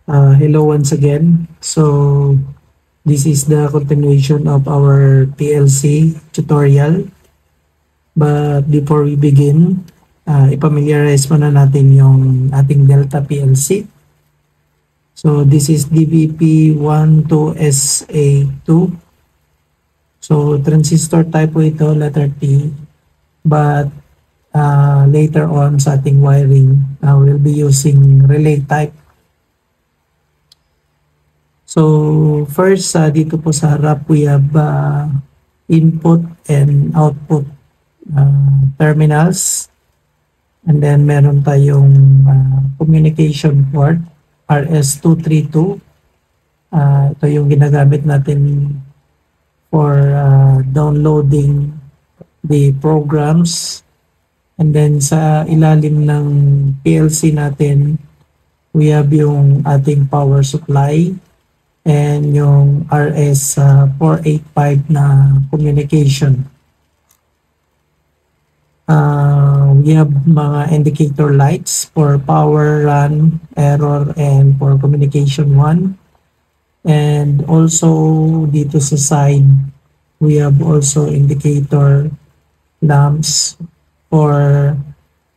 Hello once again. So this is the continuation of our PLC tutorial. But before we begin, ipamiliarize muna natin yung ating Delta PLC. So this is DVP12SA2. So transistor type po ito, letter T. But later on sa ating wiring, we'll be using relay type. So first, dito po sa harap, we have input and output terminals. And then meron tayong communication port, RS232. Ito yung ginagamit natin for downloading the programs. And then sa ilalim ng PLC natin, we have yung ating power supply and yung RS485 na communication. We have mga indicator lights for power, run, error, and for communication 1. And also dito sa side, we have also indicator lamps for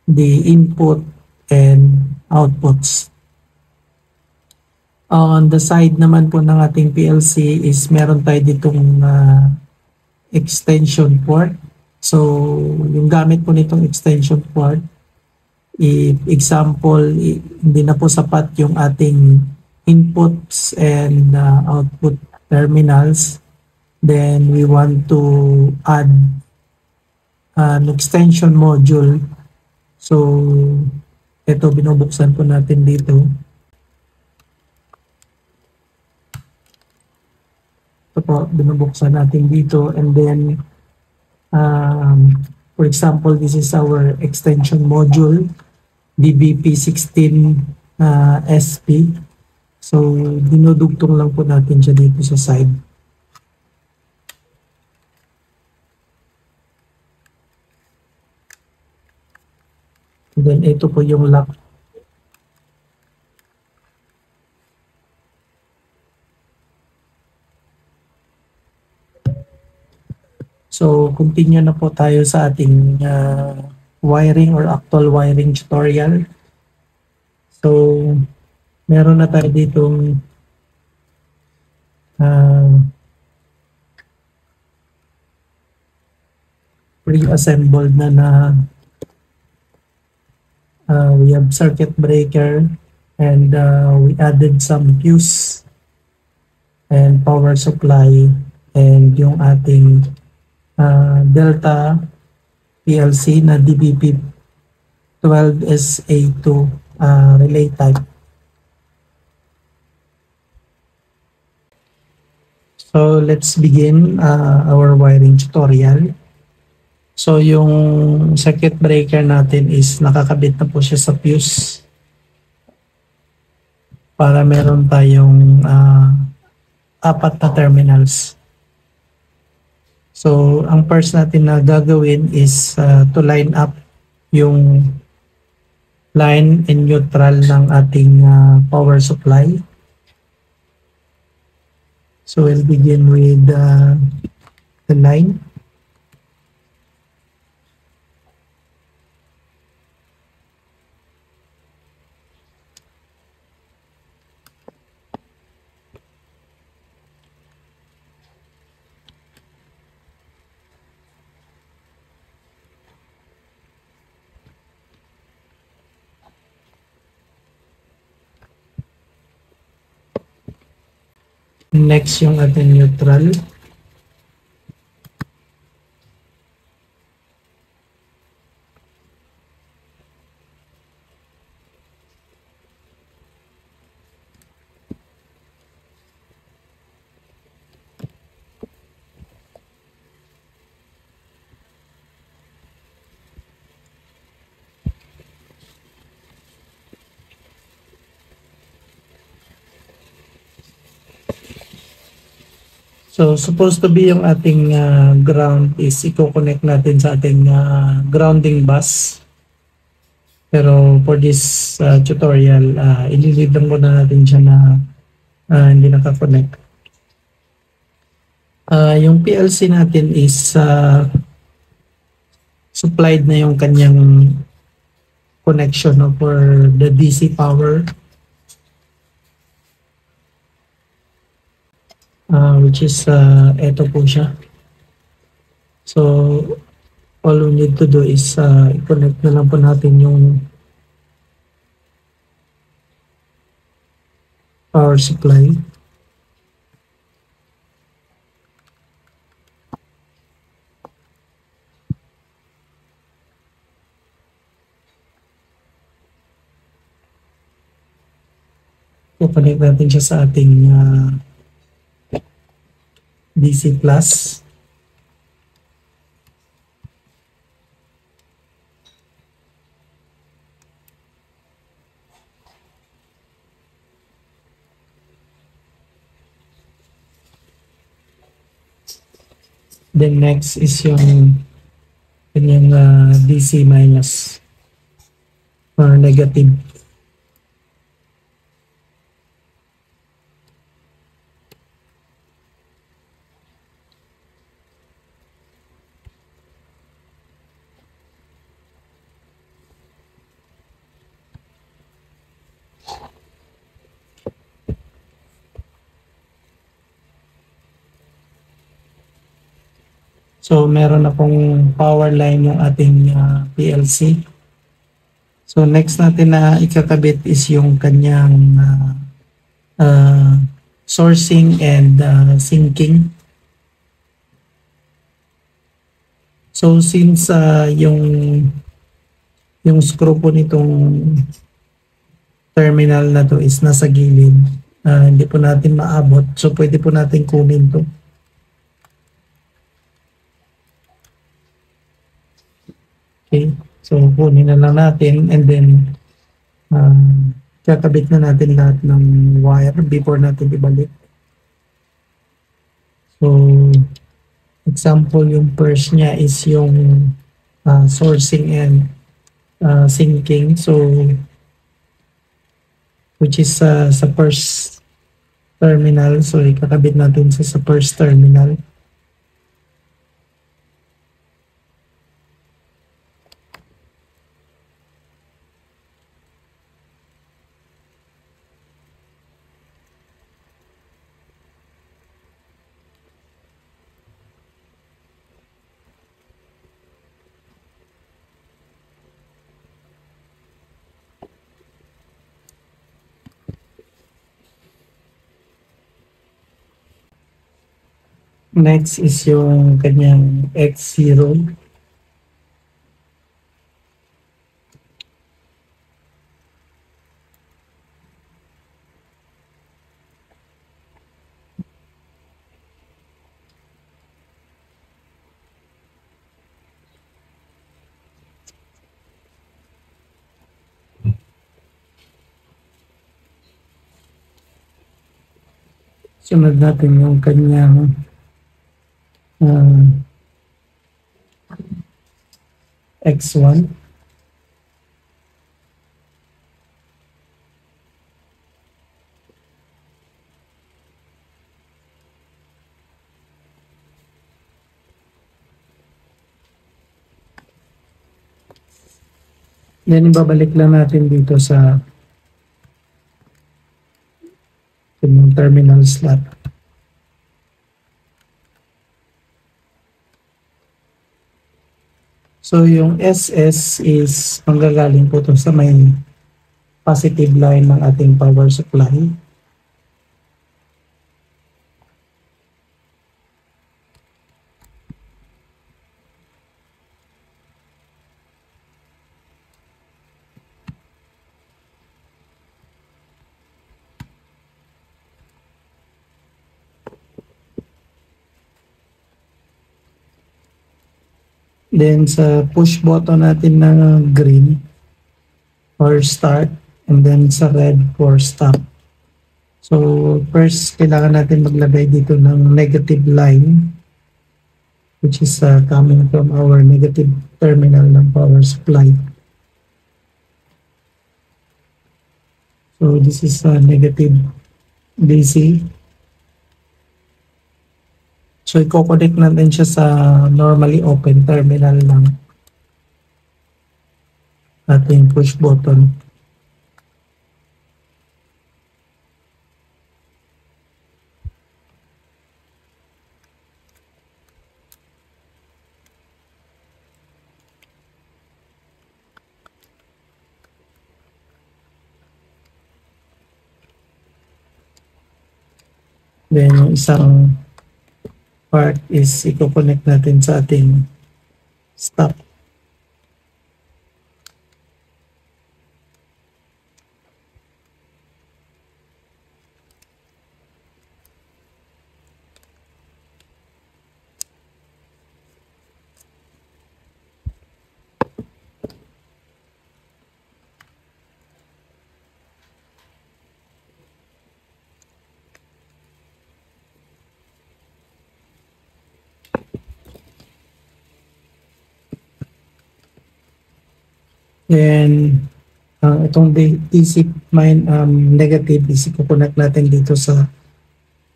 the input and outputs. On the side naman po ng ating PLC is meron tayo ditong extension port. So, yung gamit po nitong extension port, if example, hindi na po sapat yung ating inputs and output terminals, then we want to add an extension module. So, ito binubuksan po natin dito. Ito po, binubuksan natin dito, and then for example, this is our extension module DBP16 SP. So dinudugtong lang po natin siya dito sa side. And then ito po yung lock. So, continue na po tayo sa ating wiring or actual wiring tutorial. So, meron na tayo ditong pre-assembled na we have circuit breaker, and we added some fuse and power supply and yung ating Delta PLC na DVP12SA2 relay type. So let's begin our wiring tutorial. So yung circuit breaker natin is nakakabit na po siya sa fuse para meron tayong 4 na terminals. So, ang first natin na gagawin is to line up yung line and neutral ng ating power supply. So, we'll begin with the line. Next yung ating neutral. So, supposed to be yung ating ground is i-connect natin sa ating grounding bus. Pero for this tutorial, ililid lang muna natin siya na hindi nakakonect. Yung PLC natin is supplied na yung kanyang connection for the DC power, which is eto po siya. So all we need to do is i-connect na lang po natin yung power supply. I-connect natin siya sa ating DC plus. Then next is yung kanyang DC minus or negative. So meron na pong power line yung ating PLC. So next natin na ikakabit is yung kanyang sourcing and syncing. So since yung screw po nitong terminal na to is nasa gilid, hindi po natin maabot. So pwede po natin kunin to. Okay, so kunin na lang natin and then kakabit na natin lahat ng wire before natin ibalik. So example, yung first niya is yung sourcing and syncing. So which is sa first terminal. So ikakabit natin sa first terminal. Next is yung kanyang X0. Sunod natin yung kanyang X1. Then ibabalik lang natin dito sa yung terminal slot. So yung SS is manggagaling po to sa may positive line ng ating power supply. Then sa push button natin na green for start and then sa red for stop. So first kailangan natin maglagay dito ng negative line which is coming from our negative terminal ng power supply. So this is negative DC. So i-connect natin siya sa normally open terminal ng ating push button. Then yung isang part is i-connect natin sa ating stop. Then itong DC negative is i-connect natin dito sa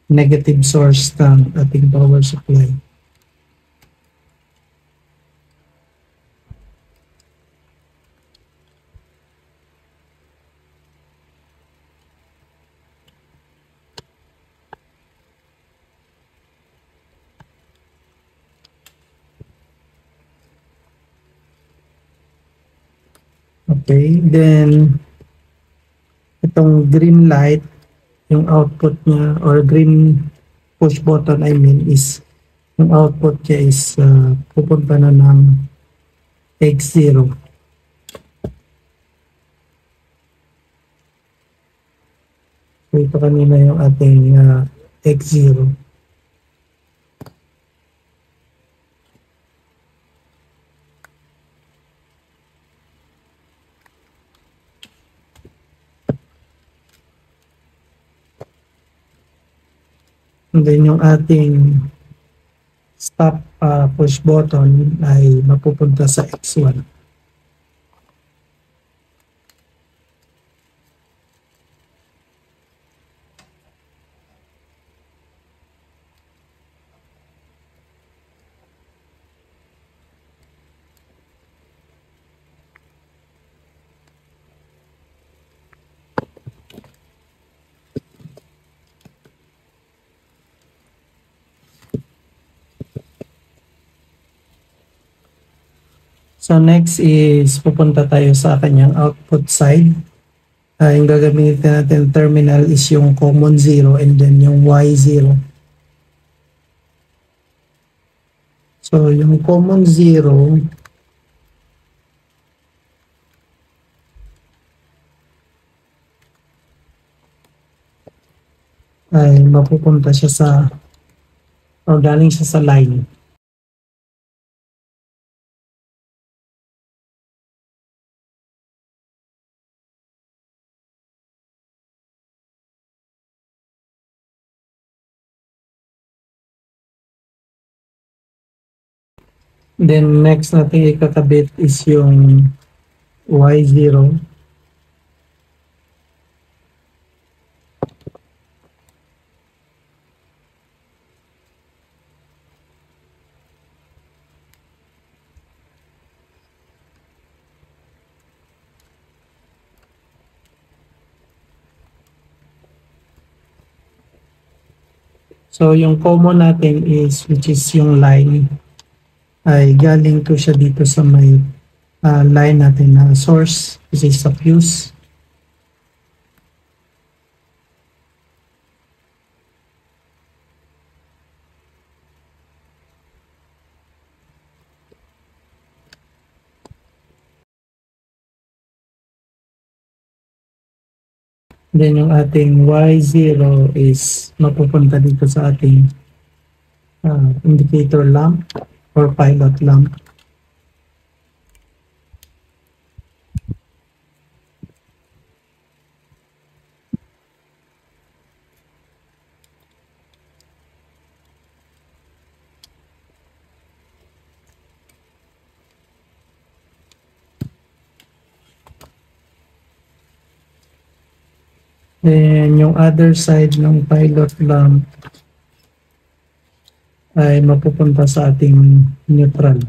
negative source ng ating power supply. Okay, then itong green light, yung output niya or green push button I mean is yung output niya is pupunta na ng X0. So ito kanina yung ating X0. And then yung ating stop push button ay mapupunta sa X1. So next is pupunta tayo sa kanyang output side. Yung gagamitin natin terminal is yung common 0 and then yung Y0. So yung common 0 ay mapupunta siya sa or galing siya sa line. Then next natin ikakabit is yung Y0. So yung common natin is which is yung line ay galing to siya dito sa may line natin na source which is sa fuse. Then yung ating Y0 is mapupunta dito sa ating indicator lamp or pilot lamp. Then yung other side ng pilot lamp ay mapupunta sa ating neutral.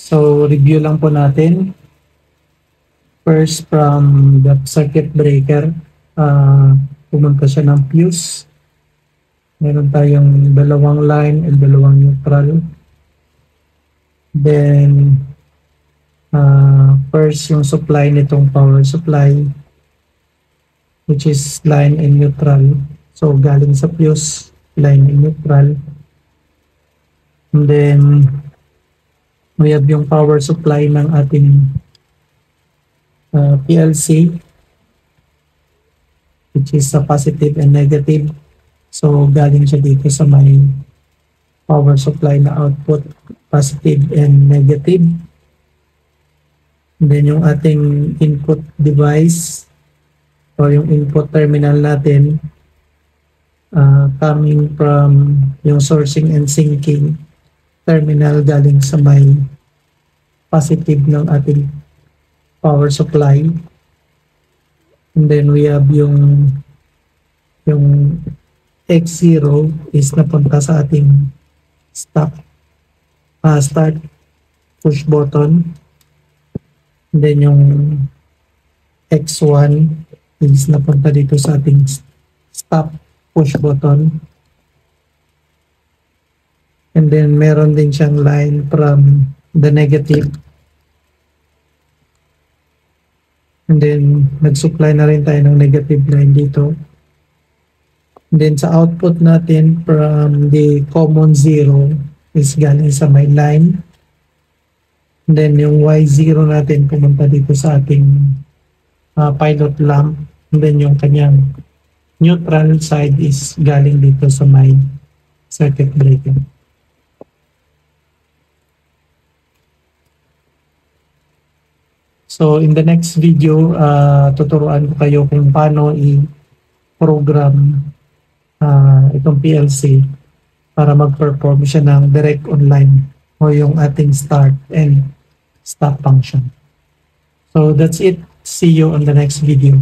So, review lang po natin. First, from the circuit breaker, pumunta siya ng fuse. Meron tayong dalawang line and dalawang neutral. Then, first yung supply nitong power supply, which is line and neutral. So, galing sa fuse, line and neutral. And then, we have yung power supply ng ating PLC, which is a positive and negative. So, galing siya dito sa may power supply na output, positive and negative. And then yung ating input device or yung input terminal natin, coming from yung sourcing and sinking terminal galing sa may positive ng ating power supply. And then we have yung X0 is napunta sa ating start push button. And then yung X1 is napunta dito sa ating stop push button. And then meron din siyang line from the negative. And then nag-supply na rin tayo ng negative line dito. And then sa output natin from the common zero is galing sa may line. And then yung Y0 natin pumunta dito sa ating pilot lamp. And then yung kanyang neutral side is galing dito sa may circuit breaker. So in the next video, tuturuan ko kayo kung paano i-program itong PLC para mag-perform siya ng direct online o yung ating start and stop function. So that's it. See you on the next video.